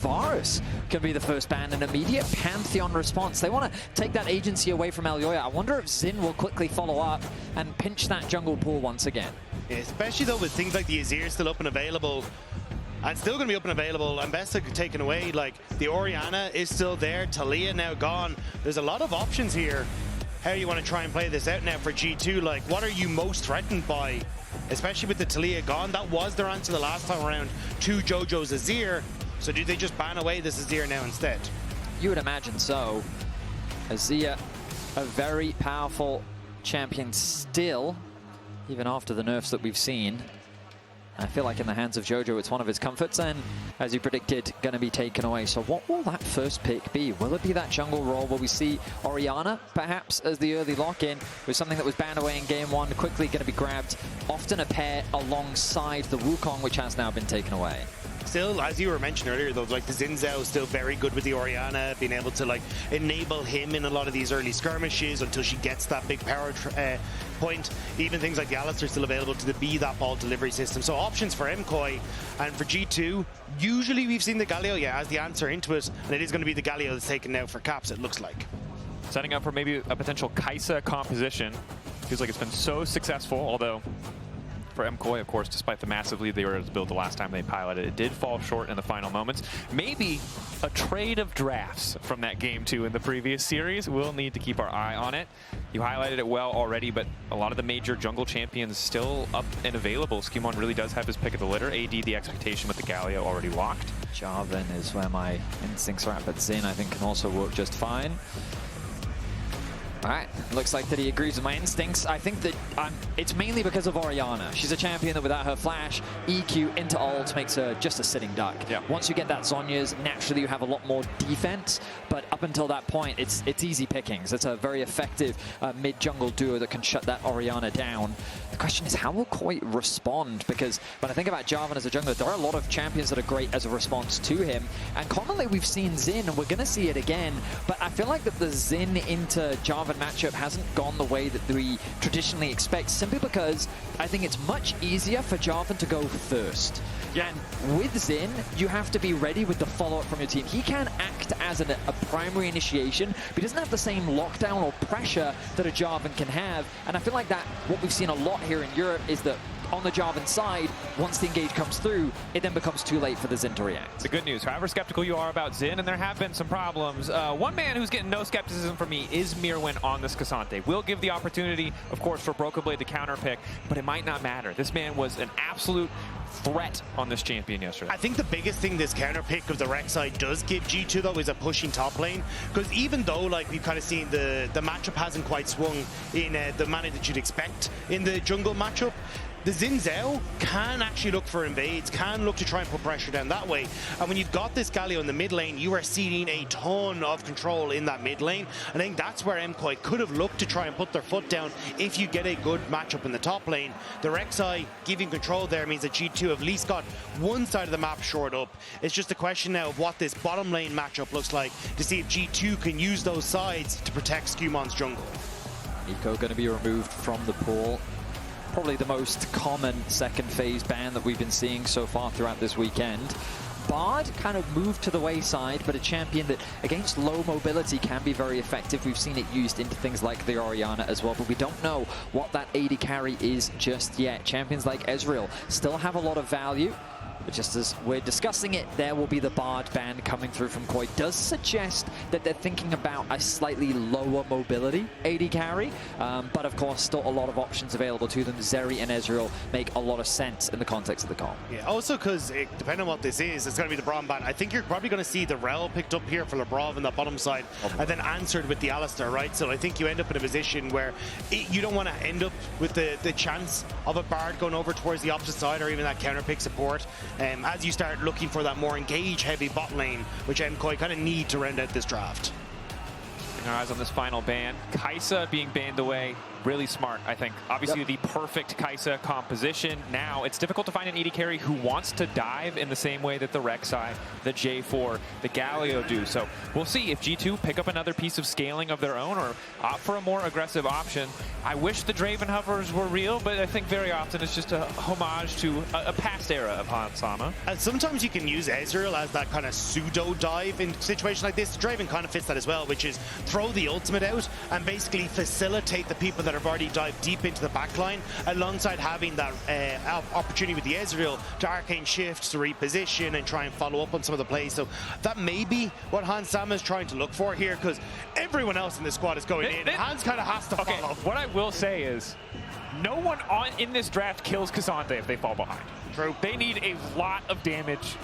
Varus can be the first ban, an immediate Pantheon response. They want to take that agency away from Elyoya. I wonder if Xin will quickly follow up and pinch that jungle pool once again. Yeah, especially though with things like the Azir still up and available, and still going to be up and available, and Besta taken away, like the Orianna is still there, Taliyah now gone. There's a lot of options here. How you want to try and play this out now for G2, like what are you most threatened by? Especially with the Taliyah gone, that was their answer the last time around to Jojo's Azir. So do they just ban away this Azir now instead? You would imagine so. Azir, a very powerful champion still, even after the nerfs that we've seen. I feel like in the hands of Jojo, it's one of his comforts, and as you predicted, going to be taken away. So what will that first pick be? Will it be that jungle role? Will we see Orianna, perhaps, as the early lock-in, with something that was banned away in game one, quickly going to be grabbed, often a pair alongside the Wukong, which has now been taken away? Still, as you were mentioning earlier, though, like the Zhao is still very good with the Orianna, being able to like enable him in a lot of these early skirmishes until she gets that big power point. Even things like the Alistar still available to be that ball delivery system. So options for MKOI and for G2. Usually we've seen the Galio, as the answer into it, and it is going to be the Galio that's taken now for caps, it looks like. Setting up for maybe a potential Kai'Sa composition. Feels like it's been so successful, although for MKOI, of course, despite the massive lead they were able to build the last time they piloted, it did fall short in the final moments. Maybe a trade of drafts from that game 2 in the previous series. We'll need to keep our eye on it. You highlighted it well already, but a lot of the major jungle champions still up and available. SkewMond really does have his pick of the litter. AD, the expectation with the Galio already locked. Jarvan is where my instincts are at, but Xin, I think, can also work just fine. All right, looks like that he agrees with my instincts. I think that it's mainly because of Orianna. She's a champion that without her flash, EQ into ult makes her just a sitting duck. Yeah. Once you get that Zhonya's, naturally you have a lot more defense, but up until that point, it's easy pickings. It's a very effective mid-jungle duo that can shut that Orianna down. The question is, how will KOI respond? Because when I think about Jarvan as a jungler, there are a lot of champions that are great as a response to him, and commonly we've seen Xin, and we're going to see it again, but I feel like that the Xin into Jarvan matchup hasn't gone the way that we traditionally expect, simply because I think it's much easier for Jarvan to go first. Yeah. And with Xin, you have to be ready with the follow-up from your team. He can act as a primary initiation, but he doesn't have the same lockdown or pressure that a Jarvan can have. And I feel like that what we've seen a lot here in Europe is that on the Jarvan side, once the engage comes through, it then becomes too late for the Xin to react. The good news, however skeptical you are about Xin, and there have been some problems, one man who's getting no skepticism from me is Myrwn on this Cassante. We'll give the opportunity, of course, for Broken Blade to counter pick, but it might not matter. This man was an absolute threat on this champion yesterday. I think the biggest thing this counter pick of the Rek'Sai does give G2 though is a pushing top lane, because even though like we've kind of seen the matchup hasn't quite swung in the manner that you'd expect in the jungle matchup, the Zhao can actually look for invades, can look to try and put pressure down that way. And when you've got this Galio in the mid lane, you are ceding a ton of control in that mid lane. I think that's where MKOI could have looked to try and put their foot down if you get a good matchup in the top lane. The Rek'Sai giving control there means that G2 have at least got one side of the map shored up. It's just a question now of what this bottom lane matchup looks like to see if G2 can use those sides to protect SkewMond's jungle. Eco going to be removed from the pool. Probably the most common second phase ban that we've been seeing so far throughout this weekend. Bard kind of moved to the wayside, but a champion that against low mobility can be very effective. We've seen it used into things like the Orianna as well, but we don't know what that AD carry is just yet. Champions like Ezreal still have a lot of value. But just as we're discussing it, there will be the Bard ban coming through from KOI. Does suggest that they're thinking about a slightly lower mobility AD carry, but of course still a lot of options available to them. Zeri and Ezreal make a lot of sense in the context of the comp. Yeah, also because depending on what this is, it's going to be the Braum ban. I think you're probably going to see the Rell picked up here for Labrov on the bottom side, and then answered with the Alistar, right? So I think you end up in a position where you don't want to end up with the chance of a Bard going over towards the opposite side, or even that counter pick support. As you start looking for that more engage-heavy bot lane, which MKOI kind of need to round out this draft. Keeping our eyes on this final ban. Kai'Sa being banned away. really smart, I think. Obviously, the perfect Kai'Sa composition. Now, it's difficult to find an AD carry who wants to dive in the same way that the Rek'Sai, the J4, the Galio do. So we'll see if G2 pick up another piece of scaling of their own or opt for a more aggressive option. I wish the Draven hovers were real, but I think very often it's just a homage to a past era of Hansama. And sometimes you can use Ezreal as that kind of pseudo dive in situations like this. Draven kind of fits that as well, which is throw the ultimate out and basically facilitate the people that have already dived deep into the backline, alongside having that opportunity with the Ezreal to arcane shift, to reposition and try and follow up on some of the plays. So that may be what Hansama is trying to look for here, because everyone else in the squad is going in. Hans kind of has to follow. What I will say is, no one in this draft kills Cassandra if they fall behind. True. They need a lot of damage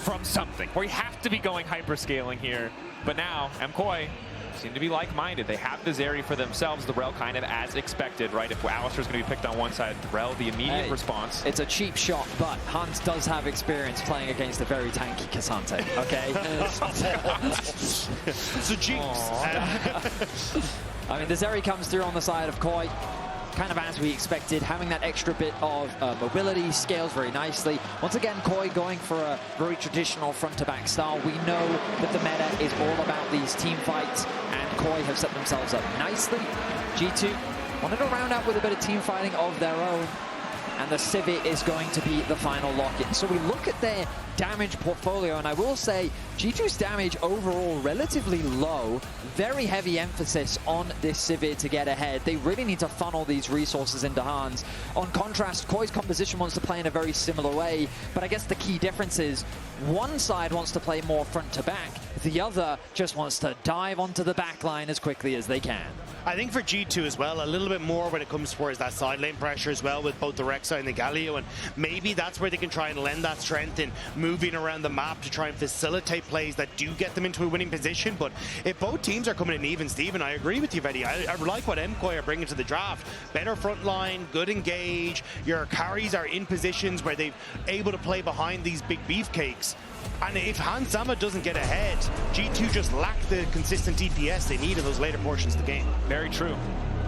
from something. We have to be going hyper-scaling here. But now, MKOI seem to be like-minded. They have the Zeri for themselves, the Rell kind of as expected, right? If Alistar's going to be picked on one side, Rell, the immediate response. It's a cheap shot, but Hans does have experience playing against a very tanky Cassandra, okay? So jinx. I mean, the Zeri comes through on the side of KOI, kind of as we expected, having that extra bit of mobility, scales very nicely. Once again, KOI going for a very traditional front-to-back style. We know that the meta is all about these team fights, and KOI have set themselves up nicely. G2 wanted to round out with a bit of team fighting of their own, and the Sivir is going to be the final lock-in. So we look at their damage portfolio, and I will say G2's damage overall relatively low. Very heavy emphasis on this Sivir to get ahead. They really need to funnel these resources into Hans. On contrast, KOI's composition wants to play in a very similar way, but I guess the key difference is one side wants to play more front to back, the other just wants to dive onto the back line as quickly as they can. I think for G2 as well, a little bit more when it comes towards that side lane pressure as well, with both the Rek'Sai and the Galio, and maybe that's where they can try and lend that strength in moving around the map to try and facilitate plays that do get them into a winning position. But if both teams are coming in even, Steven, I agree with you, Vedi. I like what MKOI are bringing to the draft. Better front line, good engage, your carries are in positions where they're able to play behind these big beefcakes. And if Hansama doesn't get ahead, G2 just lack the consistent DPS they need in those later portions of the game. Very true.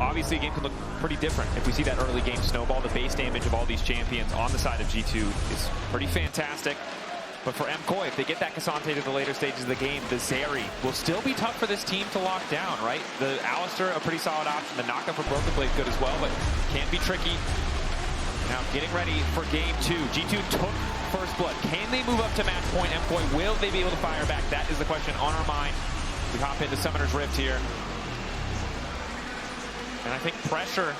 Obviously, the game can look pretty different. If we see that early game snowball, the base damage of all these champions on the side of G2 is pretty fantastic. But for MKOI, if they get that Cassandra to the later stages of the game, the Zeri will still be tough for this team to lock down, right? The Alistar, a pretty solid option. The knockup for Broken Blade good as well, but can be tricky. Now getting ready for game 2. G2 took first blood. Can they move up to match point? MKOI, will they be able to fire back? That is the question on our mind. We hop into Summoner's Rift here. And I think pressure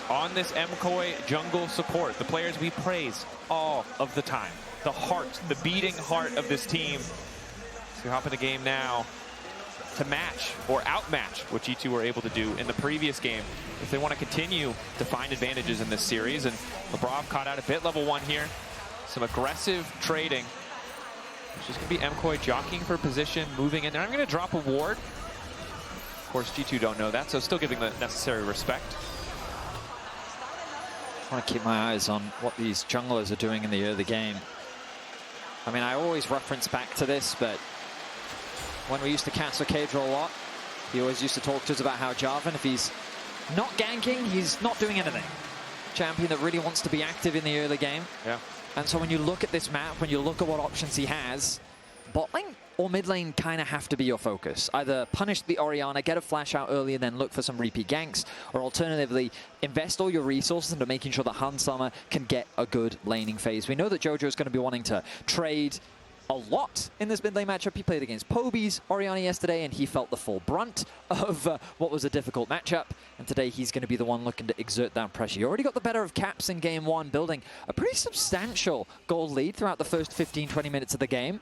on this MKOI jungle support, the players we praise all of the time. The heart, the beating heart of this team. So we hop into game now to match or outmatch what G2 were able to do in the previous game if they want to continue to find advantages in this series. And Labrov caught out a bit level 1 here. Some aggressive trading. It's just going to be MKOI jockeying for position, moving in there. I'm going to drop a ward. Of course, G2 don't know that, so still giving the necessary respect. I want to keep my eyes on what these junglers are doing in the early game. I mean, I always reference back to this, but when we used to cancel Cadra a lot, he always used to talk to us about how Jarvan, if he's not ganking, he's not doing anything. Champion that really wants to be active in the early game. Yeah. And so when you look at this map, when you look at what options he has, bot lane or mid lane kind of have to be your focus. Either punish the Orianna, get a flash out early, and then look for some repeat ganks, or alternatively, invest all your resources into making sure that Hansama can get a good laning phase. We know that Jojo is going to be wanting to trade a lot in this mid lane matchup. He played against Poby's Orianna yesterday, and he felt the full brunt of what was a difficult matchup. And today he's going to be the one looking to exert that pressure. He already got the better of Caps in game 1, building a pretty substantial gold lead throughout the first 15-20 minutes of the game.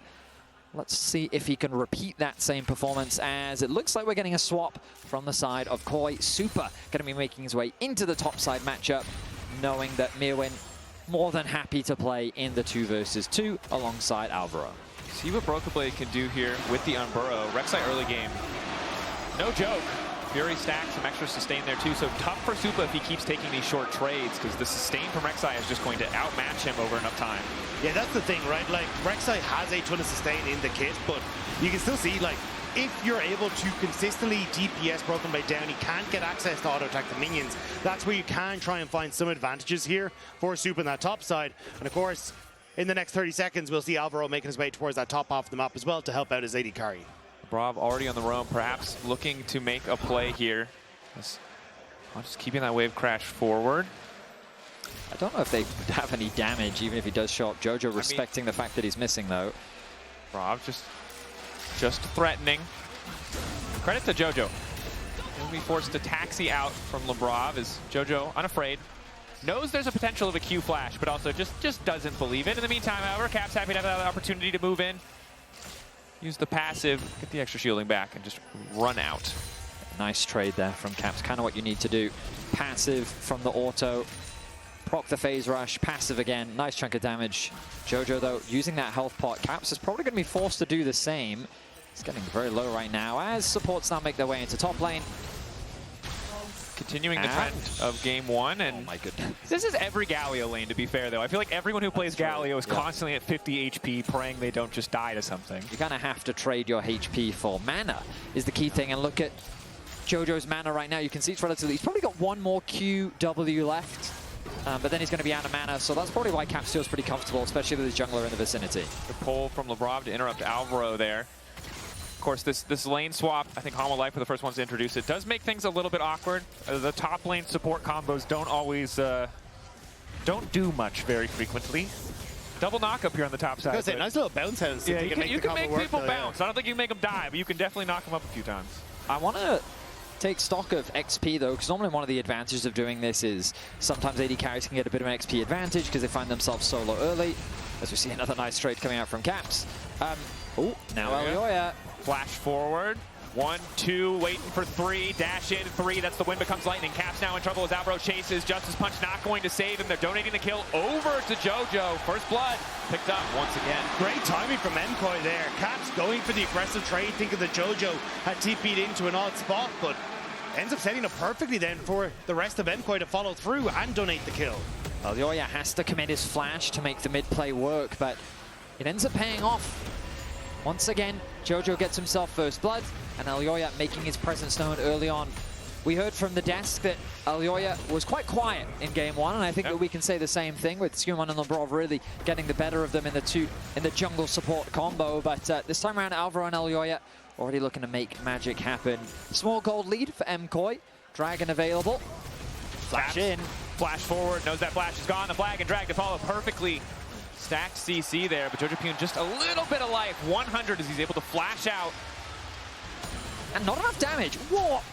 Let's see if he can repeat that same performance, as it looks like we're getting a swap from the side of KOI. Supa going to be making his way into the top side matchup, knowing that Myrwn more than happy to play in the 2 versus 2 alongside Alvaro. See what Broken Blade can do here with the Unburrow. Rek'Sai early game, no joke. Fury stack, some extra sustain there too. So tough for Supa if he keeps taking these short trades, because the sustain from Rek'Sai is just going to outmatch him over enough time. Yeah, that's the thing, right? Like, Rek'Sai has a ton of sustain in the kit, but you can still see, like, if you're able to consistently DPS Broken Blade down, you can't get access to auto-attack the minions. That's where you can try and find some advantages here for Supa on that top side. And of course, in the next 30 seconds, we'll see Alvaro making his way towards that top half of the map as well to help out his AD carry. Labrov already on the roam, perhaps looking to make a play here. Just keeping that wave crash forward. I don't know if they have any damage, even if he does show up. Jojo respecting the fact that he's missing, though. Labrov just threatening. Credit to Jojo. He'll be forced to taxi out from Labrov as Jojo, unafraid, knows there's a potential of a Q flash, but also just doesn't believe it. In the meantime, however, Cap's happy to have that opportunity to move in. Use the passive, get the extra shielding back, and just run out. Nice trade there from Caps. Kind of what you need to do. Passive from the auto. Proc the phase rush. Passive again. Nice chunk of damage. Jojo, though, using that health pot. Caps is probably going to be forced to do the same. He's getting very low right now as supports now make their way into top lane. Continuing the trend of game one, and oh my goodness. This is every Galio lane, to be fair, though. I feel like everyone who plays Galio is constantly at 50 HP, praying they don't just die to something. You kind of have to trade your HP for mana is the key thing, and look at Jojo's mana right now. You can see it's relatively, he's probably got one more QW left, but then he's going to be out of mana, so that's probably why Caps feels pretty comfortable, especially with his jungler in the vicinity. Good pull from Labrov to interrupt Alvaro there. Of course, this lane swap, I think Homo Life were the first ones to introduce it, does make things a little bit awkward. The top lane support combos don't always, don't do much very frequently. Double knock up here on the top side. I was gonna say, nice little bounce house. Yeah, you can make people bounce. I don't think you can make them die, but you can definitely knock them up a few times. I want to take stock of XP, though, because normally one of the advantages of doing this is sometimes AD carries can get a bit of an XP advantage because they find themselves solo early. As we see another nice trade coming out from Caps. Oh, now Elyoya. Flash forward. 1, 2, waiting for 3, dash in 3, that's the wind becomes lightning. Caps now in trouble as Alvaro chases. Justice Punch not going to save him. They're donating the kill over to Jojo. First blood picked up once again. Great timing from MKOI there. Caps going for the aggressive trade, thinking that Jojo had TP'd into an odd spot, but ends up setting up perfectly then for the rest of MKOI to follow through and donate the kill. Elyoya has to commit his flash to make the mid play work, but it ends up paying off. Once again, Jojo gets himself first blood, and Elyoya making his presence known early on. We heard from the desk that Elyoya was quite quiet in game one, and I think that we can say the same thing with SkewMond and Labrov really getting the better of them in the jungle support combo. But this time around, Alvaro and Elyoya already looking to make magic happen. Small gold lead for MKOI. Dragon available. Flash in. Flash forward, knows that flash is gone. The flag and drag to follow perfectly. Stacked CC there, but Jojopyun just a little bit of life. 100 as he's able to flash out. And not enough damage. What?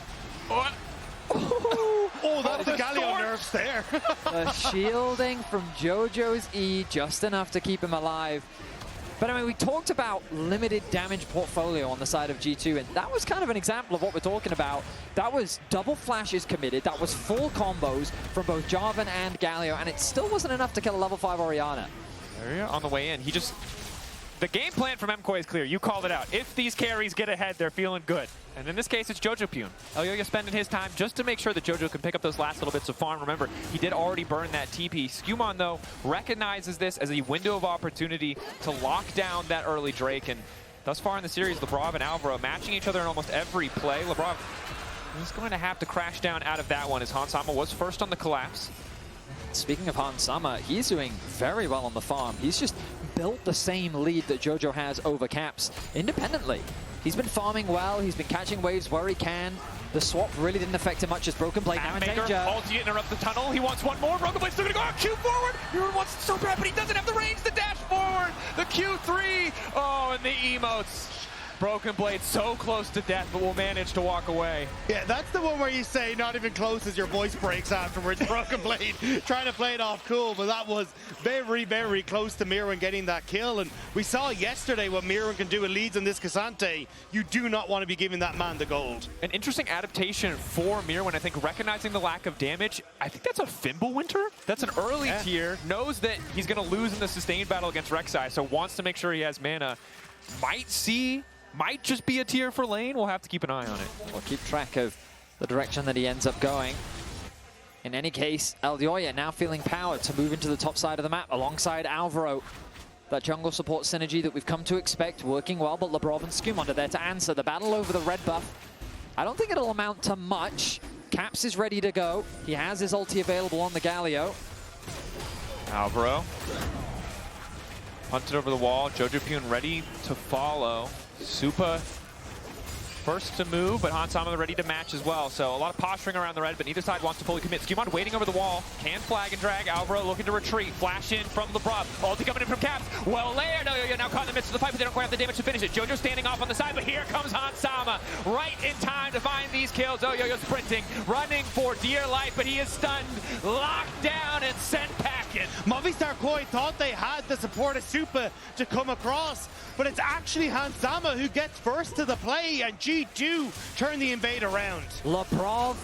Oh, that was the Galio nerfs there. The shielding from Jojo's E, just enough to keep him alive. But I mean, we talked about limited damage portfolio on the side of G2, and that was kind of an example of what we're talking about. That was double flashes committed, that was full combos from both Jarvan and Galio, and it still wasn't enough to kill a level 5 Orianna. On the way in, the game plan from MKOI is clear. You called it out. If these carries get ahead, they're feeling good. And in this case, it's Jojopyun. Elyoya spending his time just to make sure that Jojo can pick up those last little bits of farm. Remember, he did already burn that TP. SkewMond, though, recognizes this as a window of opportunity to lock down that early Drake. And thus far in the series, Labrov and Alvaro matching each other in almost every play. Labrov is going to have to crash down out of that one as Hansama was first on the collapse. Speaking of Hansama, he's doing very well on the farm. He's just built the same lead that Jojo has over Caps independently. He's been farming well, he's been catching waves where he can. The swap really didn't affect him much as Broken Blade now in danger. Ulti to interrupt the tunnel, he wants one more. Broken Blade's still gonna go, Q forward! Myrwn wants it so bad, but he doesn't have the range to dash forward! The Q3! Oh, and the emotes. Broken Blade so close to death, but will manage to walk away. Yeah, that's the one where you say not even close as your voice breaks afterwards. Broken Blade trying to play it off cool, but that was very, very close to Myrwn getting that kill. And we saw yesterday what Myrwn can do in leads on this Cassante. You do not want to be giving that man the gold. An interesting adaptation for Myrwn, I think, recognizing the lack of damage. I think that's a Fimbulwinter. That's an early tier. Knows that he's going to lose in the sustained battle against Rek'Sai, so wants to make sure he has mana. Might just be a tier for lane. We'll have to keep an eye on it. We'll keep track of the direction that he ends up going. In any case, Elyoya now feeling power to move into the top side of the map alongside Alvaro. That jungle support synergy that we've come to expect working well, but Labrov and SkewMond are there to answer. The battle over the red buff, I don't think it'll amount to much. Caps is ready to go. He has his ulti available on the Galio. Alvaro punted over the wall. Jojopyun ready to follow. Supa first to move, but Hansama ready to match as well. So a lot of posturing around the red, but neither side wants to fully commit. SkewMond waiting over the wall. Can flag and drag. Alvaro looking to retreat. Flash in from Labrov. Ulti coming in from Caps. Well layered. Elyoya now caught in the midst of the fight, but they don't quite have the damage to finish it. Jojo standing off on the side, but here comes Hansama. Right in time to find these kills. Elyoya sprinting, running for dear life, but he is stunned, locked down, and sent packing. Movistar KOI thought they had the support of Supa to come across, but it's actually Hansama who gets first to the play, and G2 turn the invade around. Labrov.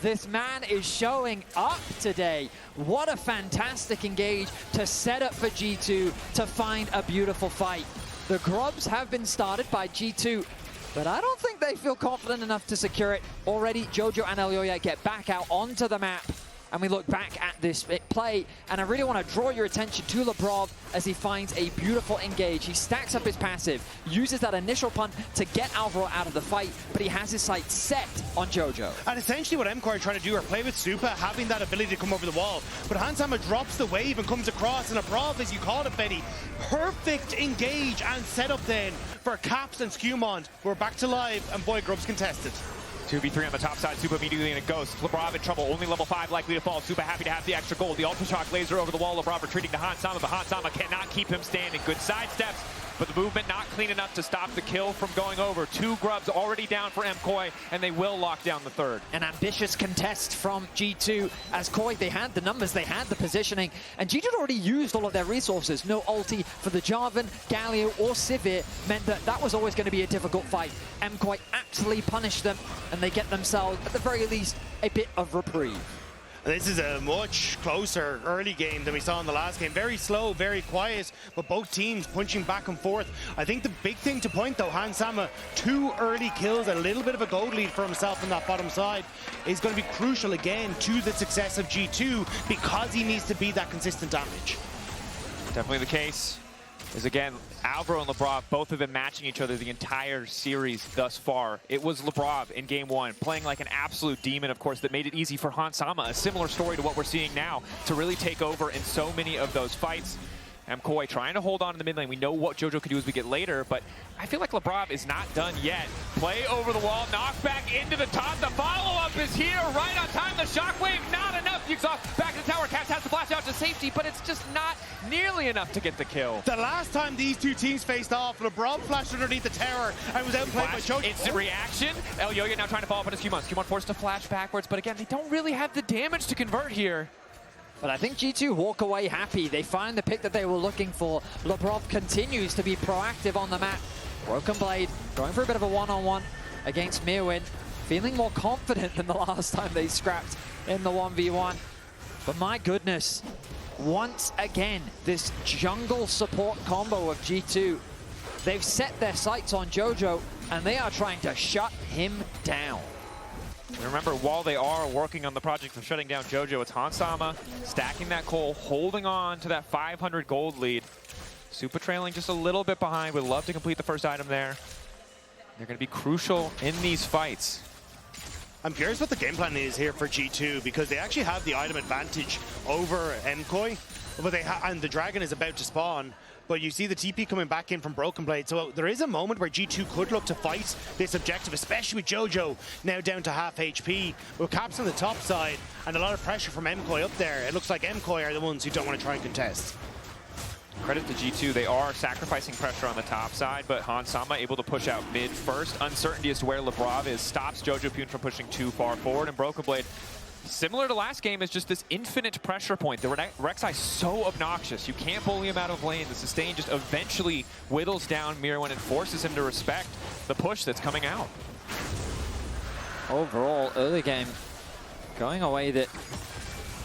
This man is showing up today. What a fantastic engage to set up for G2 to find a beautiful fight. The grubs have been started by G2, but I don't think they feel confident enough to secure it. Already, Jojo and Elyoya get back out onto the map, and we look back at this play, and I really want to draw your attention to Labrov as he finds a beautiful engage. He stacks up his passive, uses that initial punt to get Alvaro out of the fight, but he has his sights set on Jojo. And essentially what MKOI are trying to do are play with Supa, having that ability to come over the wall. But Hansama drops the wave and comes across, and Labrov, as you called it, Betty, perfect engage and setup then for Caps and SkewMond. We're back to live, and boy, Grubs contested. 2v3 on the top side. Supa immediately in a ghost. Labrov in trouble. Only level 5 likely to fall. Supa happy to have the extra gold. The Ultra Shock laser over the wall. Labrov retreating to Hansama, but Hansama cannot keep him standing. Good side steps, but the movement not clean enough to stop the kill from going over. 2 grubs already down for MKOI, and they will lock down the third. An ambitious contest from G2 as KOI, they had the numbers, they had the positioning, and G2 had already used all of their resources. No ulti for the Jarvan, Galio, or Sivir meant that that was always going to be a difficult fight. MKOI absolutely punished them, and they get themselves, at the very least, a bit of reprieve. This is a much closer early game than we saw in the last game. Very slow, very quiet, but both teams punching back and forth. I think the big thing to point though, Hansama, 2 early kills, a little bit of a gold lead for himself on that bottom side, is going to be crucial again to the success of G2 because he needs to be that consistent damage. Definitely the case. Is again, Alvaro and Labrov, both have been matching each other the entire series thus far. It was Labrov in game 1, playing like an absolute demon, of course, that made it easy for Hansama. A similar story to what we're seeing now, to really take over in so many of those fights. MKOI trying to hold on in the mid lane. We know what Jojo could do as we get later, but I feel like Labrov is not done yet. Play over the wall, knock back into the top. The follow-up is here, right on time. The shockwave, not enough. Yukes back to the tower. Caps has to flash out to safety, but it's just not nearly enough to get the kill. The last time these 2 teams faced off, Labrov flashed underneath the tower and was outplayed by Jojo. Instant reaction. Elyoya now trying to follow up on his SkewMond. SkewMond forced to flash backwards, but again, they don't really have the damage to convert here. But I think G2 walk away happy. They find the pick that they were looking for. Labrov continues to be proactive on the map. Broken Blade going for a bit of a one-on-one against Myrwn. Feeling more confident than the last time they scrapped in the 1v1. But my goodness, once again, this jungle support combo of G2. They've set their sights on Jojo, and they are trying to shut him down. Remember, while they are working on the project of shutting down Jojo, it's Hansama stacking that coal, holding on to that 500 gold lead. Supa trailing just a little bit behind. Would love to complete the first item there. They're going to be crucial in these fights. I'm curious what the game plan is here for G2 because they actually have the item advantage over MKOI, but and the dragon is about to spawn. But you see the TP coming back in from Broken Blade, so there is a moment where G2 could look to fight this objective, especially with Jojo now down to half HP. With Caps on the top side and a lot of pressure from MKOI up there, it looks like MKOI are the ones who don't want to try and contest. Credit to G2, they are sacrificing pressure on the top side, but Hansama able to push out mid first. Uncertainty as to where Labrov is stops Jojopyun from pushing too far forward, and Broken Blade, similar to last game, is just this infinite pressure point. The Rek'Sai is so obnoxious. You can't bully him out of lane. The sustain just eventually whittles down Myrwn and forces him to respect the push that's coming out. Overall, early game going away that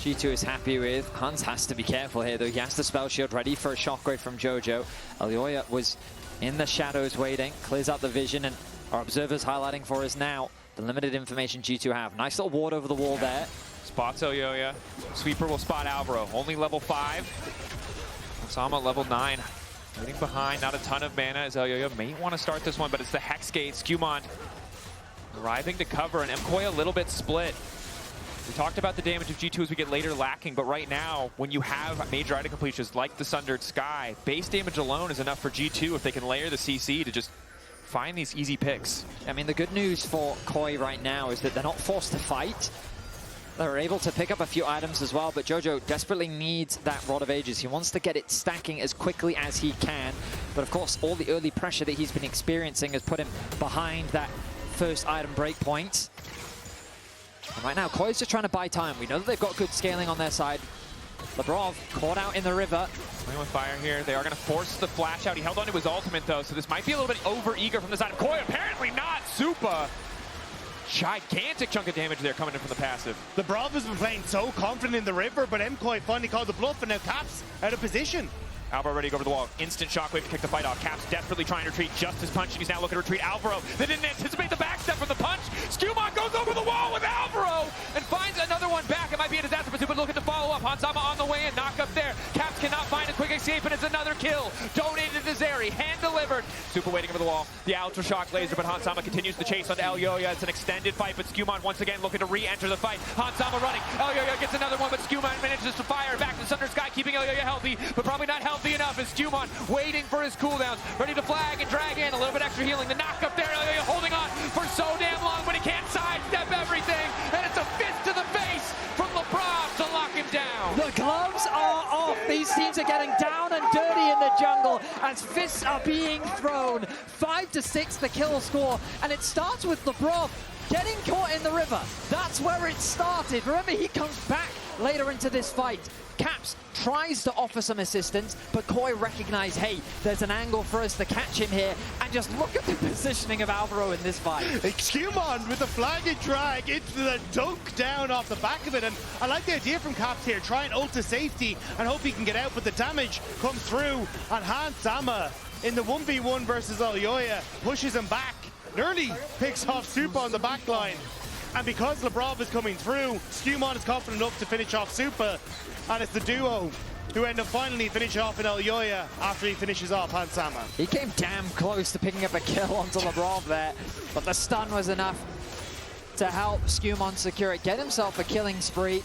G2 is happy with. Hans has to be careful here, though. He has the spell shield ready for a shockwave from Jojo. Elyoya was in the shadows waiting, clears out the vision, and our observers highlighting for us now the limited information G2 have. Nice little ward over the wall there. Spots Elyoya. Sweeper will spot Alvaro. Only level 5. Osama level 9. Waiting behind. Not a ton of mana as Elyoya may want to start this one, but it's the Hex Gate. SkewMond arriving to cover, and MKOI a little bit split. We talked about the damage of G2 as we get later lacking, but right now, when you have major item completions like the Sundered Sky, base damage alone is enough for G2 if they can layer the CC to just find these easy picks. I mean, the good news for KOI right now is that they're not forced to fight. They're able to pick up a few items as well, but Jojo desperately needs that Rod of Ages. He wants to get it stacking as quickly as he can, but of course, all the early pressure that he's been experiencing has put him behind that first item breakpoint. And right now, KOI's just trying to buy time. We know that they've got good scaling on their side. Labrov caught out in the river. Playing with fire here. They are going to force the flash out. He held on to his ultimate, though, so this might be a little bit over-eager from the side of KOI. Apparently not. Supa. Gigantic chunk of damage there coming in from the passive. Labrov has been playing so confident in the river, but MKOI finally called the bluff, and now Caps out of position. Alvaro ready to go over the wall. Instant shockwave to kick the fight off. Caps desperately trying to retreat just as punch, and he's now looking to retreat. Alvaro, they didn't anticipate the backstep from the punch. SkewMond goes over the wall with Alvaro and finds another one back. It might be a disaster pursuit, but looking to follow up. Hansama on the way in, knock up there. Caps cannot find a quick escape, and it's another kill. Donated to Zeri, hand delivered. Supa waiting over the wall. The Ultra Shock laser, but Hansama continues the chase onto Elyoya. It's an extended fight, but SkewMond once again looking to re-enter the fight. Hansama running. Elyoya gets another one, but SkewMond manages to fire back to Sundered Sky, keeping Elyoya healthy, but probably not healthy enough as SkewMond waiting for his cooldowns, ready to flag and drag in a little bit extra healing. The knock up there, Elyoya holding on for so damn long, but he can't sidestep everything, and it's a fist to the face from Labrov to lock him down. The gloves are off. These teams are getting down and dirty in the jungle as fists are being thrown. 5-6 the kill score, and it starts with Labrov getting caught in the river. That's where it started. Remember, he comes back later into this fight. Caps tries to offer some assistance, but KOI recognize, hey, there's an angle for us to catch him here, and just look at the positioning of Alvaro in this fight. SkewMond with the flag and drag into the dunk down off the back of it, and I like the idea from Caps here, try and ult to safety and hope he can get out, but the damage comes through, and Hansama in the 1v1 versus Elyoya pushes him back, nearly picks off Supa on the back line. And because Labrov is coming through, SkewMond is confident enough to finish off Supa, and it's the duo who end up finally finishing off in Elyoya after he finishes off Hansama. He came damn close to picking up a kill onto Labrov there, but the stun was enough to help SkewMond secure it, get himself a killing spree.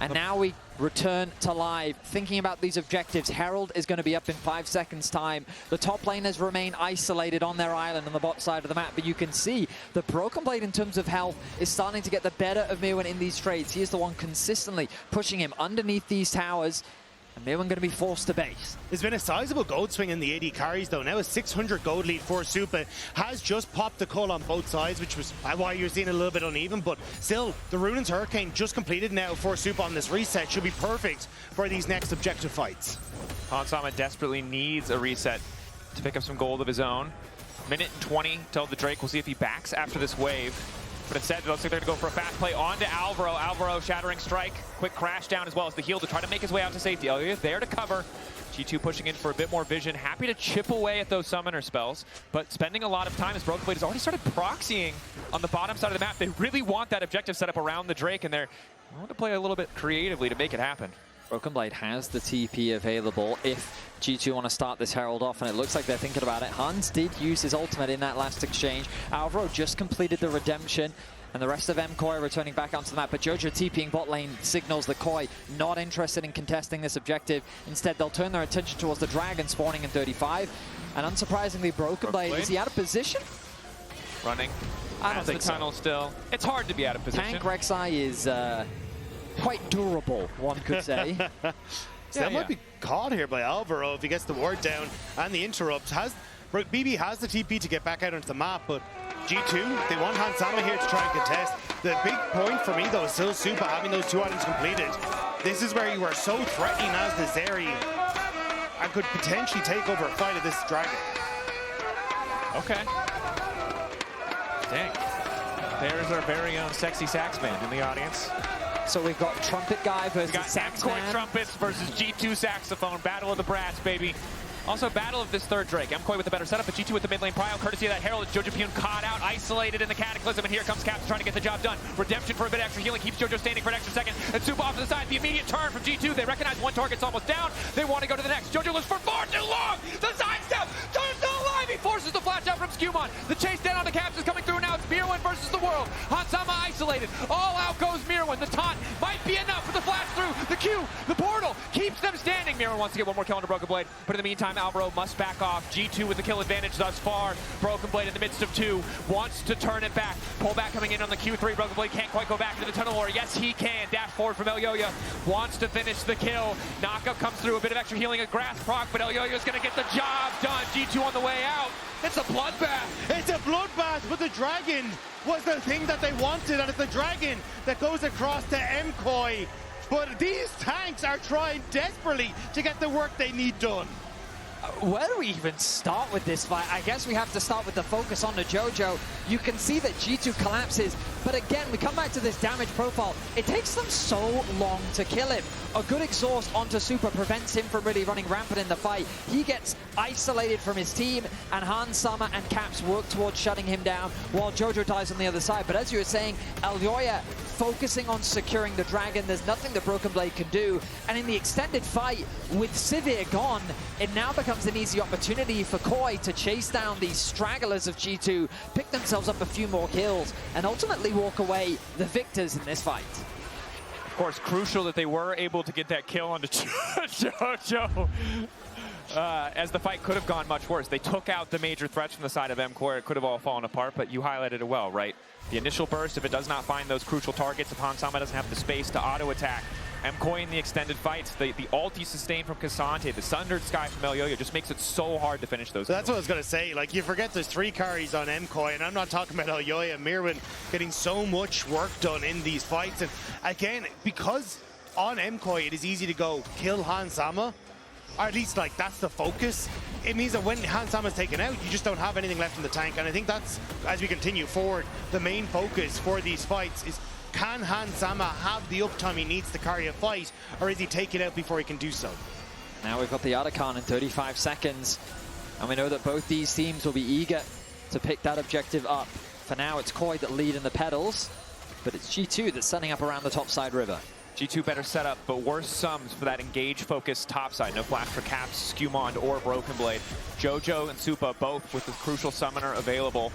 And now we return to live. Thinking about these objectives, Herald is going to be up in 5 seconds time. The top laners remain isolated on their island on the bot side of the map, but you can see the Broken Blade in terms of health is starting to get the better of Myrwn in these trades. He is the one consistently pushing him underneath these towers, and Myrwn going to be forced to base. There's been a sizable gold swing in the AD carries though. Now a 600 gold lead for Supa has just popped the cull on both sides, which was why you're seeing a little bit uneven, but still, the Runaan's Hurricane just completed now for Supa on this reset. Should be perfect for these next objective fights. Hansama desperately needs a reset to pick up some gold of his own. Minute and 20 till the Drake. We'll see if he backs after this wave. But instead, it looks like they're going to go for a fast play onto Alvaro. Alvaro shattering strike. Quick crash down as well as the heal to try to make his way out to safety. Elyoya there to cover. G2 pushing in for a bit more vision. Happy to chip away at those summoner spells, but spending a lot of time as Broken Blade has already started proxying on the bottom side of the map. They really want that objective set up around the Drake, and they're going to play a little bit creatively to make it happen. Broken Blade has the TP available if G2 want to start this Herald off, and it looks like they're thinking about it. Hans did use his ultimate in that last exchange. Alvaro just completed the redemption, and the rest of MKOI returning back onto the map. But Jojo TPing bot lane signals that KOI not interested in contesting this objective. Instead, they'll turn their attention towards the Dragon spawning in 35. And unsurprisingly, Broken Blade, is he out of position? Running. I don't think the tunnel still. It's hard to be out of position. Tank Rek'Sai is quite durable, one could say. That might be caught here by Alvaro if he gets the ward down and the interrupts. BB has the TP to get back out onto the map, but G2, they want Hansama here to try and contest. The big point for me, though, is still Supa having those 2 items completed. This is where you are so threatening as the Zeri and could potentially take over a fight of this dragon. Okay. Dang. There's our very own sexy sax man in the audience. So we've got Trumpet Guy versus We got Sax MKOI Man. Trumpets versus G2 Saxophone. Battle of the Brats, baby. Also, battle of this third Drake. MKOI with the better setup, but G2 with the mid lane prio, courtesy of that Herald. Jojopyun caught out, isolated in the Cataclysm, and here comes Caps trying to get the job done. Redemption for a bit of extra healing, keeps Jojo standing for an extra second, and Supa off to the side. The immediate turn from G2. They recognize one target's almost down. They want to go to the next. Jojo looks for far too long. The sidestep. Jojo's still alive. He forces the flash out from SkewMond. The chase down on the Caps is coming through now. It's Myrwn versus the world. Hansama isolated. All out goes Myrwn. The taunt might be enough for the flash through. The Q, the portal, keeps them standing. Myrwn wants to get one more kill on the Broken Blade, but in the meantime, Alvaro must back off. G2 with the kill advantage thus far. Broken Blade in the midst of two, wants to turn it back. Pull back coming in on the Q3. Broken Blade can't quite go back into the tunnel, or yes, he can. Dash forward from Elyoya. Wants to finish the kill. Knockup comes through. A bit of extra healing, a grass proc, but Elyoya's going to get the job done. G2 on the way out. It's a bloodbath. It's a bloodbath, but the dragon was the thing that they wanted, and it's the dragon that goes across to MKOI. But these tanks are trying desperately to get the work they need done. Where do we even start with this fight? I guess we have to start with the focus on the Jojo. You can see that G2 collapses, but again, we come back to this damage profile. It takes them so long to kill him. A good exhaust onto Supa prevents him from really running rampant in the fight. He gets isolated from his team, and Hansama and Caps work towards shutting him down while Jojo dies on the other side. But as you were saying, Elyoya focusing on securing the dragon. There's nothing the Broken Blade can do. And in the extended fight, with Sivir gone, it now becomes an easy opportunity for KOI to chase down these stragglers of G2, pick themselves up a few more kills, and ultimately walk away the victors in this fight. Of course, crucial that they were able to get that kill onto Jojo. As the fight could have gone much worse. They took out the major threats from the side of MKOI. It could have all fallen apart, but you highlighted it well, right? The initial burst, if it does not find those crucial targets, if Hansama doesn't have the space to auto-attack, MKOI in the extended fights, the ult he sustained from Cassante, the Sundered Sky from Elyoya just makes it so hard to finish those. That's what I was going to say. Like, you forget there's 3 carries on MKOI, and I'm not talking about Elyoya and Myrwn getting so much work done in these fights. And again, because on MKOI it is easy to go kill Hansama, or at least like that's the focus. It means that when Hansama's taken out, you just don't have anything left in the tank. And I think that's, as we continue forward, the main focus for these fights is, can Hansama have the uptime he needs to carry a fight, or is he taken out before he can do so? Now we've got the Otacon in 35 seconds, and we know that both these teams will be eager to pick that objective up. For now, it's KOI that lead in the pedals, but it's G2 that's setting up around the topside river. G2 better setup, but worse sums for that engage-focused topside. No flash for Caps, SkewMond, or Broken Blade. Jojo and Supa both with the crucial summoner available.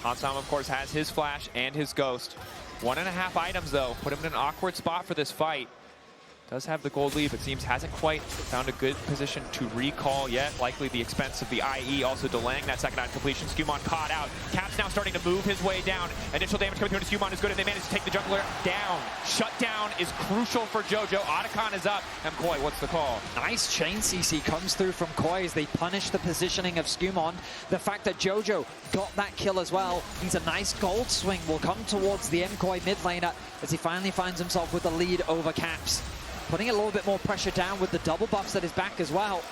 Hansama, of course, has his flash and his ghost. 1.5 items, though. Put him in an awkward spot for this fight. Does have the gold lead, but seems hasn't quite found a good position to recall yet. Likely the expense of the IE also delaying that second item completion. SkewMond caught out. Caps now starting to move his way down. Initial damage coming through to SkewMond is good, and they managed to take the jungler down. Shutdown is crucial for Jojo. Otacon is up. MKOI, what's the call? Nice chain CC comes through from KOI as they punish the positioning of SkewMond. The fact that Jojo got that kill as well means a nice gold swing will come towards the MKOI mid laner as he finally finds himself with the lead over Caps. Putting a little bit more pressure down with the double buffs at his back as well.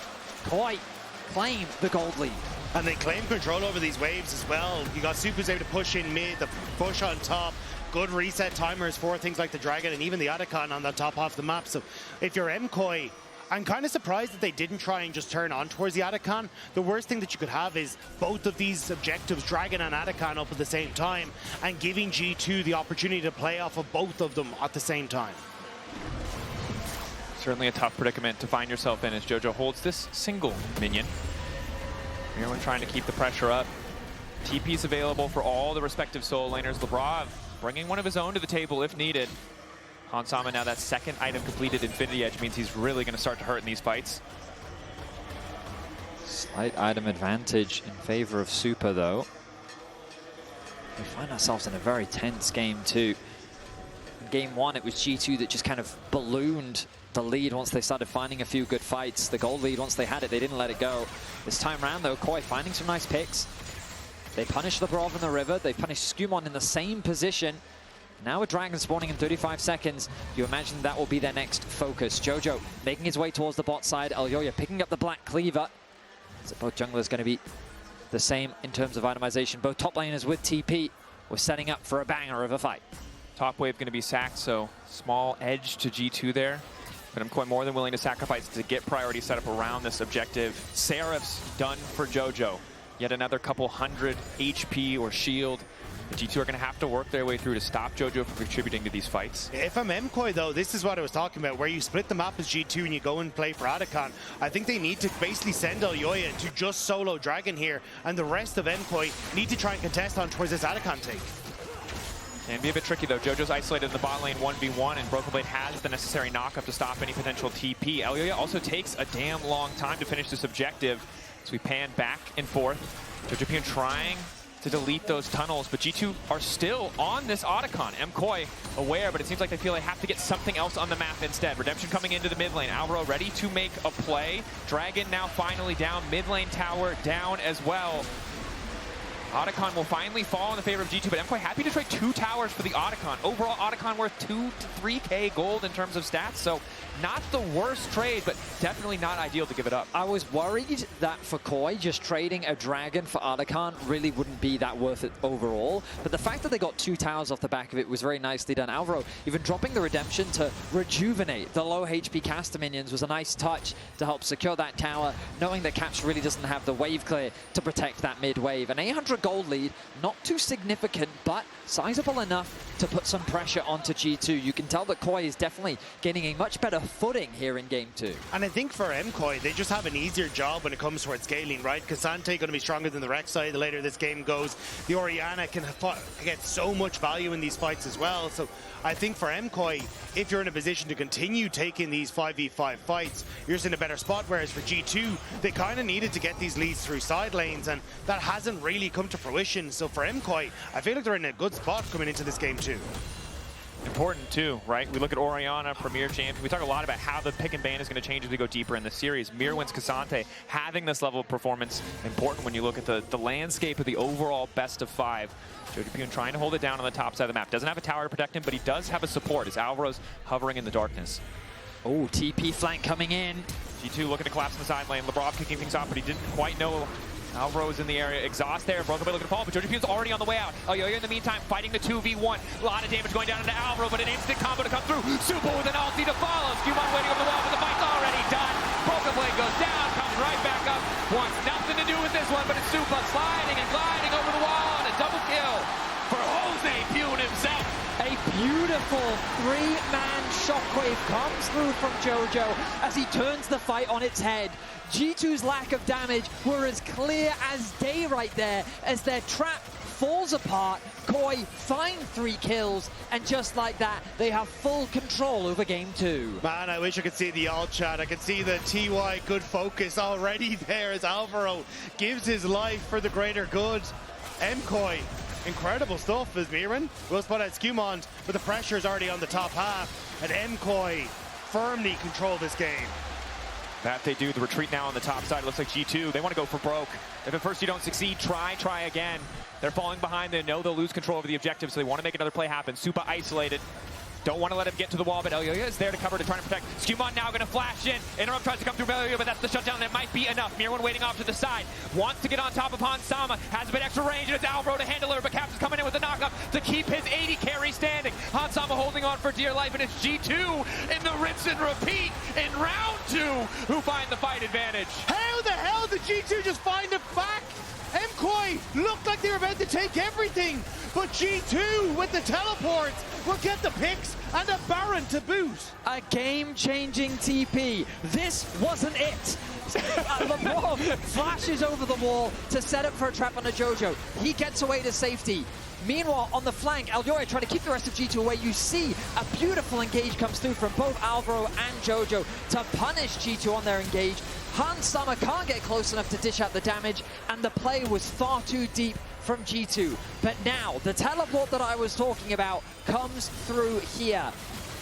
KOI claim the gold lead. And they claim control over these waves as well. You got Supa's able to push in mid, the push on top, good reset timers for things like the Dragon and even the Otacon on the top half of the map. So if you're MKOI, I'm kind of surprised that they didn't try and just turn on towards the Otacon. The worst thing that you could have is both of these objectives, Dragon and Otacon, up at the same time, and giving G2 the opportunity to play off of both of them at the same time. Certainly a tough predicament to find yourself in as Jojo holds this single minion. Myrwn trying to keep the pressure up. TP's available for all the respective solo laners. Labrov bringing one of his own to the table if needed. Hansama now that second item completed Infinity Edge means he's really going to start to hurt in these fights. Slight item advantage in favor of Supa though. We find ourselves in a very tense game too. In game 1 it was G2 that just kind of ballooned the lead once they started finding a few good fights. The gold lead, once they had it, they didn't let it go. This time around though, KOI finding some nice picks. They punish Labrov in the river. They punish SkewMond in the same position. Now with Dragon spawning in 35 seconds, you imagine that will be their next focus. Jojo making his way towards the bot side. Elyoya picking up the Black Cleaver. So both junglers going to be the same in terms of itemization. Both top laners with TP. We're setting up for a banger of a fight. Top wave going to be sacked, so small edge to G2 there. But MKOI more than willing to sacrifice to get priority set up around this objective. Seraph's done for Jojo. Yet another couple hundred HP or shield. The G2 are going to have to work their way through to stop Jojo from contributing to these fights. If I'm MKOI though, this is what I was talking about, where you split the map as G2 and you go and play for Adacon. I think they need to basically send Elyoya to just solo Dragon here, and the rest of MKOI need to try and contest on towards this Adacon take. Can be a bit tricky though. Jojo's isolated in the bot lane 1v1, and Broken Blade has the necessary knockup to stop any potential TP. Elyoya also takes a damn long time to finish this objective, so we pan back and forth. Jojopyun trying to delete those tunnels, but G2 are still on this Otacon. MKOI aware, but it seems like they feel they have to get something else on the map instead. Redemption coming into the mid lane. Alvaro ready to make a play. Dragon now finally down. Mid lane tower down as well. Otacon will finally fall in the favor of G2, but MKOI happy to trade 2 towers for the Otacon. Overall, Otacon worth 2 to 3k gold in terms of stats, so not the worst trade, but definitely not ideal to give it up. I was worried that for KOI, just trading a Dragon for Otacon really wouldn't be that worth it overall, but the fact that they got 2 towers off the back of it was very nicely done. Alvaro even dropping the Redemption to rejuvenate the low HP caster minions was a nice touch to help secure that tower, knowing that Caps really doesn't have the wave clear to protect that mid wave. An 800 gold lead, not too significant, but sizable enough to put some pressure onto G2. You can tell that KOI is definitely gaining a much better footing here in Game 2. And I think for MKOI, they just have an easier job when it comes towards scaling, right? K'Sante going to be stronger than the Rek'Sai the later this game goes. The Orianna can get so much value in these fights as well. So I think for MKOI, if you're in a position to continue taking these 5v5 fights, you're just in a better spot. Whereas for G2, they kind of needed to get these leads through side lanes, and that hasn't really come to fruition. So for MKOI, I feel like they're in a good spot coming into this game too. Important too, right? We look at Orianna, Premier Champion. We talk a lot about how the pick and ban is going to change as we go deeper in the series. Myrwn's K'Sante having this level of performance important when you look at the landscape of the overall best of 5. Jojopyun trying to hold it down on the top side of the map. Doesn't have a tower to protect him, but he does have a support as Alvaro's hovering in the darkness. Oh, TP flank coming in. G2 looking to collapse in the side lane. Labrov kicking things off, but he didn't quite know Alvaro is in the area. Exhaust there. Broken Blade looking to fall, but Jojopyun's already on the way out. Elyoya in the meantime fighting the 2v1. A lot of damage going down into Alvaro, but an instant combo to come through. Supa with an ulti to follow. SkewMond waiting over the wall, but the fight's already done. Broken Blade goes down, comes right back up. Wants nothing to do with this one, but it's Supa sliding and gliding over the wall, and a double kill for Jojopyun himself. A beautiful 3-man shockwave comes through from Jojo as he turns the fight on its head. G2's lack of damage were as clear as day right there as their trap falls apart. KOI find 3 kills, and just like that, they have full control over Game 2. Man, I wish I could see the alt chat. I could see the TY good focus already there as Alvaro gives his life for the greater good. MKOI, incredible stuff as Myrwn will spot out SkewMond, but the pressure is already on the top half, and MKOI firmly control this game. That they do. The retreat now on the top side. It looks like G2, they want to go for broke. If at first you don't succeed, try again. They're falling behind. They know they'll lose control over the objective, so they want to make another play happen. Supa isolated. Don't want to let him get to the wall, but Elyoya is there to cover, to try and protect. SkewMond now going to flash in. Interrupt tries to come through Elyoya, but that's the shutdown. That might be enough. Myrwn waiting off to the side. Wants to get on top of Hansama. Has a bit extra range, and it's Alvaro to handle her, but Caps is coming in with the knockup to keep his 80 carry standing. Hansama holding on for dear life, and it's G2 in the rinse and repeat in round 2 who find the fight advantage. How the hell did G2 just find it back? MKOI looked like they were about to take everything, but G2 with the teleports will get the picks and a Baron to boot. A game-changing TP. This wasn't it. Labrov flashes over the wall to set up for a trap on a Jojo. He gets away to safety. Meanwhile, on the flank, Elyoya trying to keep the rest of G2 away. You see a beautiful engage comes through from both Alvaro and Jojo to punish G2 on their engage. Hansama can't get close enough to dish out the damage, and the play was far too deep from G2. But now, the teleport that I was talking about comes through here.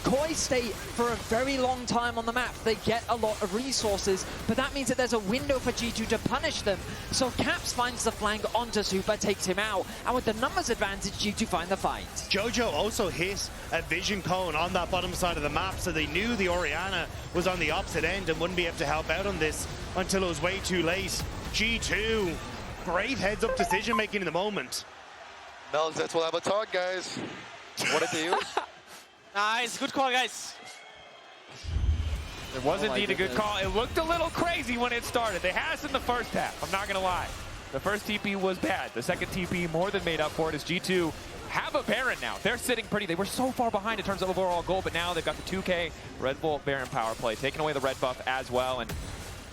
KOI stay for a very long time on the map. They get a lot of resources, but that means that there's a window for G2 to punish them. So Caps finds the flank onto Supa, takes him out, and with the numbers advantage, G2 find the fight. Jojo also hit a vision cone on that bottom side of the map, so they knew the Orianna was on the opposite end and wouldn't be able to help out on this until it was way too late. G2, great heads-up decision-making in the moment. Melons, that's what I'm talking, guys. What it do? Nice, good call, guys. It was Oh my indeed a good goodness. call. It looked a little crazy when it started. They had us in the first half, I'm not going to lie. The first TP was bad. The second TP more than made up for it as G2 have a Baron now. They're sitting pretty. They were so far behind in terms of overall goal, but now they've got the 2K Red Bull Baron power play, taking away the red buff as well, and a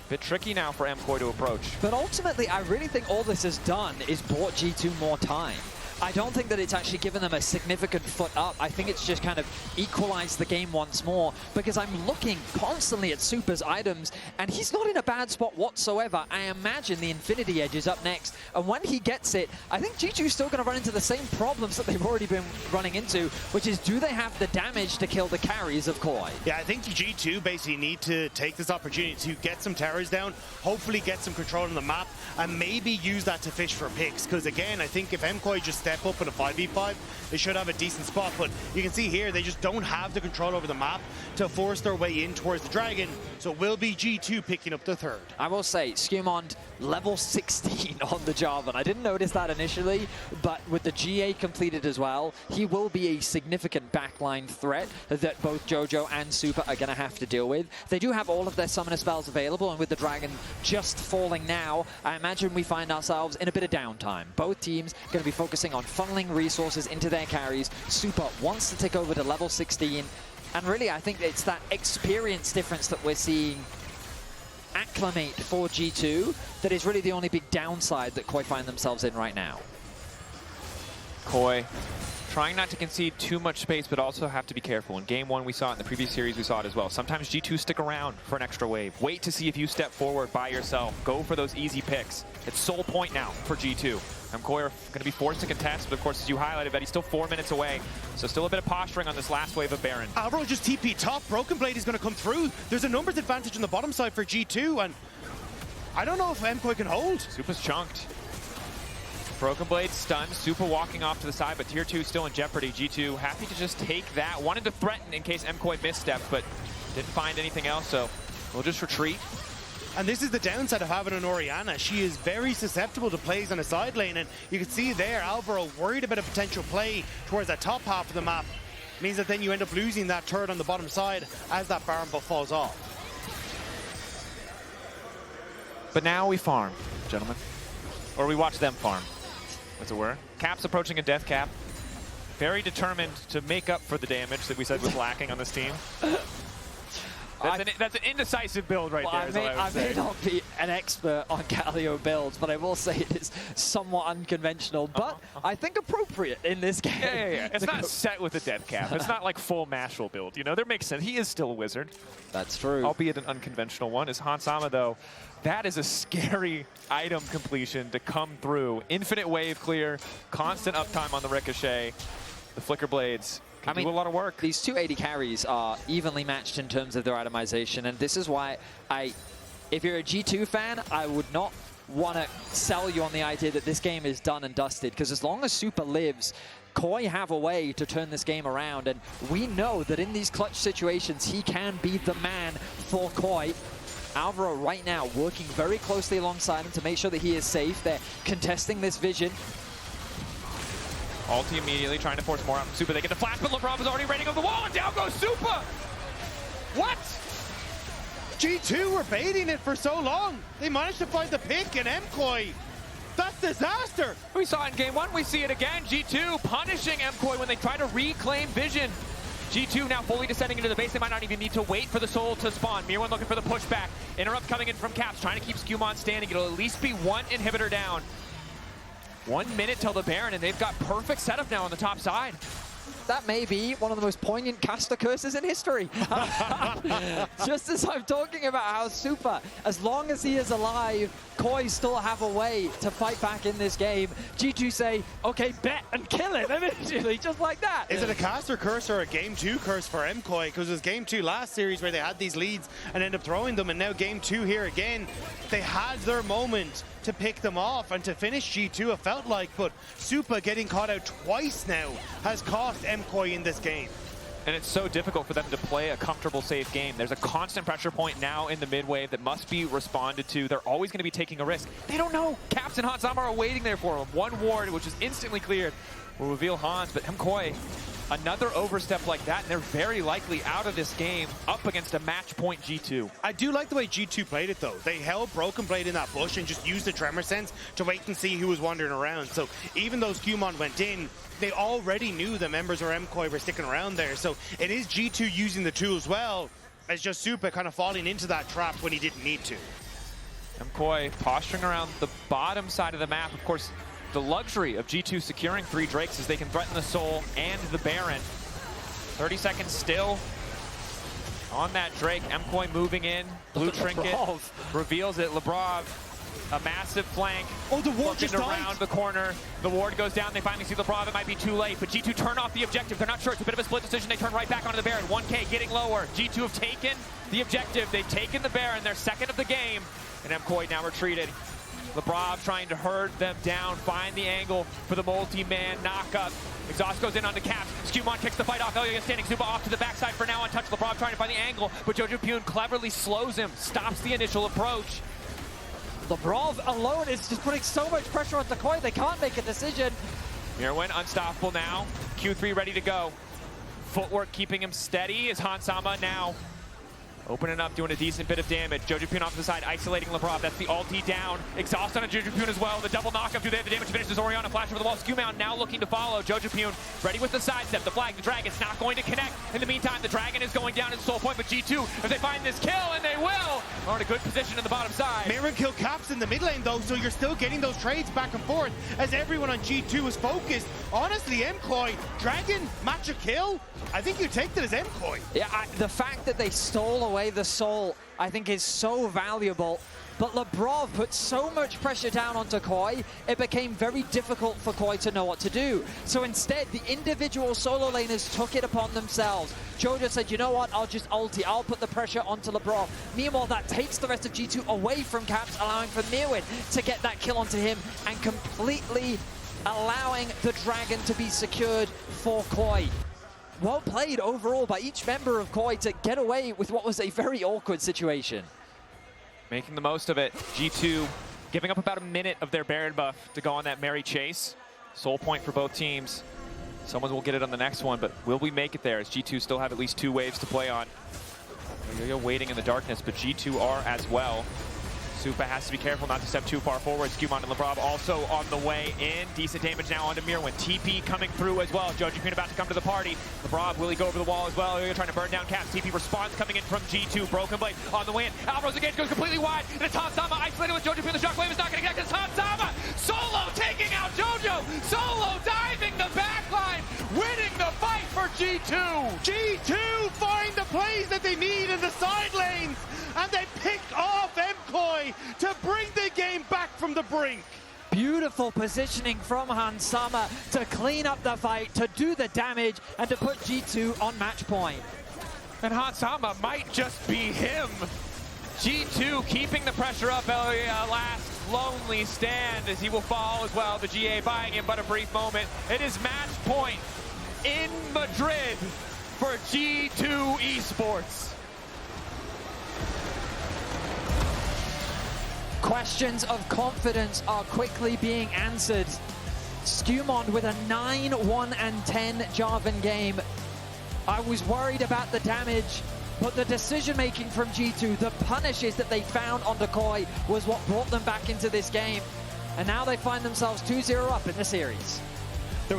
bit tricky now for MKOI to approach. But ultimately, I really think all this has done is bought G2 more time. I don't think that it's actually given them a significant foot up. I think it's just kind of equalized the game once more, because I'm looking constantly at Supa's items, and he's not in a bad spot whatsoever. I imagine the Infinity Edge is up next, and when he gets it, I think G2's still going to run into the same problems that they've already been running into, which is, do they have the damage to kill the carries of KOI? Yeah, I think G2 basically need to take this opportunity to get some towers down, hopefully get some control on the map, and maybe use that to fish for picks. Because again, I think if MKOI just step up in a 5v5, they should have a decent spot. But you can see here, they just don't have the control over the map to force their way in towards the Dragon. So it will be G2 picking up the third. I will say, SkewMond, level 16 on the Jarvan. I didn't notice that initially, but with the GA completed as well, he will be a significant backline threat that both Jojo and Supa are going to have to deal with. They do have all of their summoner spells available, and with the Dragon just falling now, I imagine we find ourselves in a bit of downtime. Both teams going to be focusing on funneling resources into their carries. Supa wants to take over to level 16, and really I think it's that experience difference that we're seeing acclimate for G2 that is really the only big downside that KOI find themselves in right now. KOI trying not to concede too much space, but also have to be careful. In game one, we saw it. In the previous series, we saw it as well. Sometimes G2 stick around for an extra wave. Wait to see if you step forward by yourself. Go for those easy picks. It's sole point now for G2. KOI are going to be forced to contest, but of course, as you highlighted, Vedi, still 4 minutes away. So still a bit of posturing on this last wave of Baron. Alvaro just TP top. Broken Blade is going to come through. There's a numbers advantage on the bottom side for G2, and I don't know if MKOI can hold. Supa's chunked. Broken Blade stunned. Supa walking off to the side, but tier 2 still in jeopardy. G2 happy to just take that. Wanted to threaten in case MKOI misstepped, but didn't find anything else, so we'll just retreat. And this is the downside of having an Orianna. She is very susceptible to plays on a side lane, and you can see there, Alvaro worried about a potential play towards that top half of the map. Means that then you end up losing that turret on the bottom side as that Baron buff falls off. But now we farm, gentlemen. Or we watch them farm, as it were. Cap's approaching a death cap. Very determined to make up for the damage that we said was lacking on this team. That's an indecisive build right there, is what I would say. I may not be an expert on Galio builds, but I will say it is somewhat unconventional, but I think appropriate in this game. Yeah. It's not set with a death cap. It's not like full Mashal build, you know? That makes sense. He is still a wizard. That's true. Albeit an unconventional one. Is Hansama, though, that is a scary item completion to come through. Infinite wave clear, constant uptime on the Rek'Sai. The Flicker Blades can do a lot of work. These two AD carries are evenly matched in terms of their itemization, and this is why if you're a G2 fan, I would not want to sell you on the idea that this game is done and dusted, because as long as Supa lives, KOI have a way to turn this game around, and we know that in these clutch situations, he can be the man for KOI. Alvaro right now working very closely alongside him to make sure that he is safe. They're contesting this vision. Ulti immediately trying to force more out from Supa. They get the flash, but Labrov is already raiding over the wall, and down goes Supa! What? G2 were baiting it for so long. They managed to find the pick, and MKOI, that's disaster. We saw it in game one, we see it again. G2 punishing MKOI when they try to reclaim vision. G2 now fully descending into the base. They might not even need to wait for the soul to spawn. Myrwn looking for the pushback. Interrupt coming in from Caps, trying to keep SkewMond standing. It'll at least be one inhibitor down. 1 minute till the Baron, and they've got perfect setup now on the top side. That may be one of the most poignant caster curses in history. Just as I'm talking about how Supa, as long as he is alive, KOI still have a way to fight back in this game. G2 say, okay, bet and kill it immediately, just like that. Is it a caster curse or a game 2 curse for MKOI? Because it was game 2 last series where they had these leads and end up throwing them, and now game 2 here again. They had their moment to pick them off and to finish G2, it felt like, but Supa getting caught out twice now has cost MKOI in this game. And it's so difficult for them to play a comfortable, safe game. There's a constant pressure point now in the mid wave that must be responded to. They're always going to be taking a risk. They don't know. Caps and Hansama are waiting there for them. One ward, which is instantly cleared, will reveal Hans, but MKOI Another overstep like that, and they're very likely out of this game up against a match point G2. I do like the way G2 played it though. They held Broken Blade in that bush and just used the Tremor Sense to wait and see who was wandering around. So even though SkewMond went in, they already knew the members of MKOI were sticking around there. So it is G2 using the tools well, as just Supa kind of falling into that trap when he didn't need to. MKOI posturing around the bottom side of the map. Of course, the luxury of G2 securing 3 Drakes is they can threaten the Soul and the Baron. 30 seconds still on that Drake. MKOI moving in. Blue Trinket reveals it. Labrov, a massive flank. Oh, the ward just died. Around the corner. The ward goes down. They finally see Labrov. It might be too late, but G2 turn off the objective. They're not sure. It's a bit of a split decision. They turn right back onto the Baron. 1K getting lower. G2 have taken the objective. They've taken the Baron. They're second of the game. And MKOI now retreated. Labrov trying to herd them down, find the angle for the multi-man knockup. Exhaust goes in on the Caps. SkewMond kicks the fight off. Elyoya standing. Supa off to the backside for now, untouched. Labrov trying to find the angle, but Jojopyun cleverly slows him, stops the initial approach. Labrov alone is just putting so much pressure on KOI, they can't make a decision. Myrwn unstoppable now. Q3 ready to go. Footwork keeping him steady as Hansama now opening up, doing a decent bit of damage. Jojopyun off the side, isolating Labrov. That's the ulti down. Exhaust on a Jojopyun as well. The double knockup. Do they have the damage to finish this? Orianna flash over the wall. SkewMond now looking to follow. Jojopyun ready with the sidestep. The flag, the Dragon's not going to connect. In the meantime, the Dragon is going down in soul point, but G2, if they find this kill, and they will, are in a good position in the bottom side. Myrwn killed Caps in the mid lane though, so you're still getting those trades back and forth as everyone on G2 is focused. Honestly, MKOI, Dragon, match a kill? I think you take that as MKOI. Yeah, the fact that they stole away the soul, I think is so valuable. But Labrov put so much pressure down onto KOI, it became very difficult for KOI to know what to do. So instead, the individual solo laners took it upon themselves. Jojo said, you know what, I'll just ulti, I'll put the pressure onto Labrov. Meanwhile, that takes the rest of G2 away from Caps, allowing for Myrwn to get that kill onto him and completely allowing the Dragon to be secured for KOI. Well played overall by each member of KOI to get away with what was a very awkward situation. Making the most of it. G2 giving up about a minute of their Baron buff to go on that merry chase. Soul point for both teams. Someone will get it on the next one, but will we make it there as G2 still have at least 2 waves to play on? Elyoya waiting in the darkness, but G2 are as well. Supa has to be careful not to step too far forward. SkewMond and Labrov also on the way in. Decent damage now onto Myrwn. TP coming through as well. Jojopyun about to come to the party. Labrov, will he go over the wall as well? Elyoya trying to burn down Caps. TP response coming in from G2. Broken Blade on the way in. Alvaro's engage goes completely wide. And it's Hansama isolated with Jojopyun. The shockwave is not going to connect. It's Hansama! Solo taking out Jojo! Solo diving the backline! Winning the fight for G2! G2 find the plays that they need in the side lanes, and they pick off MKOI to bring the game back from the brink. Beautiful positioning from Hansama to clean up the fight, to do the damage, and to put G2 on match point. And Hansama might just be him. G2 keeping the pressure up. Elyoya last lonely stand as he will fall as well. The GA buying him but a brief moment. It is match point in Madrid for G2 Esports. Questions of confidence are quickly being answered. SkewMond with a 9-1-10 Jarvan game. I was worried about the damage, but the decision-making from G2, the punishes that they found on KOI was what brought them back into this game. And now they find themselves 2-0 up in the series.